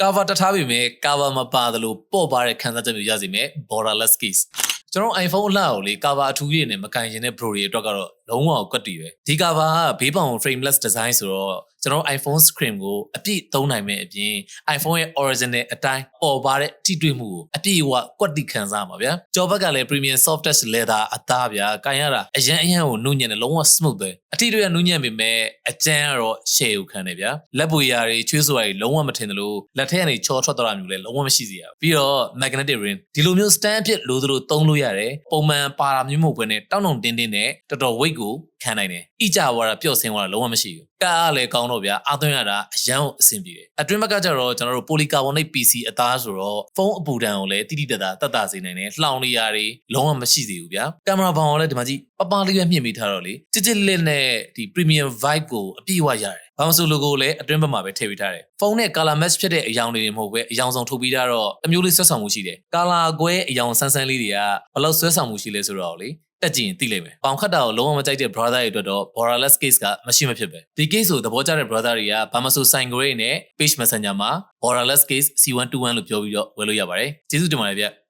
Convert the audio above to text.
cover တထားပြီမဲ့ cover မပါတယ်လို့ပေါ့ပါတဲ့ခန်းစားချက်မျိုးရစီမဲ့ borderless case ကျွန်တော် iPhone အလှကိုလေ cover အထူးရည်နဲ့မကန်ရင်တဲ့ Pro တွေအတွက်ကတော့လုံးဝကွက်တီပဲဒီ cover ကဘေးပေါင် frameless design ဆိုတော့ကျွန်တော် iPhone screen ကိုအပြည့်သုံးနိုင်မဲ့အပြင် iPhone ရဲ့ original အတိုင်းပေါ်ပါတဲ့ထိတွေ့မှုကိုအပြည့်အဝကွက်တီခံစားမှာဗျာကြော်ဘက်ကလည်း premium soft touch leather အသားဗျာကန်ရတာအရန်ကိုနုညံ့တယ်လုံးဝ smooth ပဲအထိတွေ့ကနုညံ့ပေမဲ့အကျန်းကတော့ share ကိုခံတယ်ဗျာလက်ပွေရာတွေချွေးစွာတွေလုံးဝမထင်တယ်လို့လက်ထဲကနေချောထွက်သွားတာမျိုးလည်းလုံးဝမရှိစေရဘူးပြီးတော့ magnetic ring ဒီလိုမျိုး stand ဖြစ်လို့သလိုသုံးလို့ရတယ်ပုံမှန်ပါတာမျိုးမဟုတ်ဘဲနဲ့တောင်းတောင်းတင်းတင်းနဲ့တော်တော် weight ကိုခံနိုင်တယ်။အကြဝါတာပျော့ဆင်းသွားတာလုံးဝမရှိဘူး။ကားကလည်းကောင်းတော့ဗျာ။အားသွင်းရတာအရန်ကိုအဆင်ပြေတယ်။အတွင်းဘက်ကကျတော့ကျွန်တော်တို့ polycarbonate PC အသားဆိုတော့ဖုန်းအပူတန်ကိုလည်းတိတိတတ်တာစေနိုင်တယ်။လှောင်နေရတွေလုံးဝမရှိသေးဘူးဗျာ။ကင်မရာဘောင်ကိုလည်းဒီမှာကြည့်ပပလေးပဲမြင့်မိထားတော့လေ။ကြစ်လေးနဲ့ဒီ premium vibe ကိုအပြည့်အဝရတယ်။ဘာမှမဆို logo လည်းအတွင်းဘက်မှာပဲထည့်ပေးထားတယ်။ဖုန်းနဲ့ color match ဖြစ်တဲ့အယောင်တွေမဟုတ်ပဲအယောင်ဆောင်ထုတ်ပြီးတော့အမျိုးလေးဆွဲဆောင်မှုရှိတယ်။ color ကွဲအယောင်ဆန်းဆန်းလေးတွေကဘယ်လောက်ဆွဲဆောင်မှုရှိလဲဆိုတော့လေတက်ကြည့်ရင်သိလိမ့်မယ်။ပေါင်ခတ်တာကိုလုံးဝမကြိုက်တဲ့ brother တွေအတွက်တော့ borderless case ကမရှိမဖြစ်ပဲ။ဒီ case ကိုသဘောကျတဲ့ brother တွေကဘာမှမဆို sign grade နဲ့ page messenger မှာ borderless case C121 လို့ပြောပြီးတော့ဝယ်လို့ရပါတယ်။ကျေးဇူးတင်ပါတယ်ဗျ။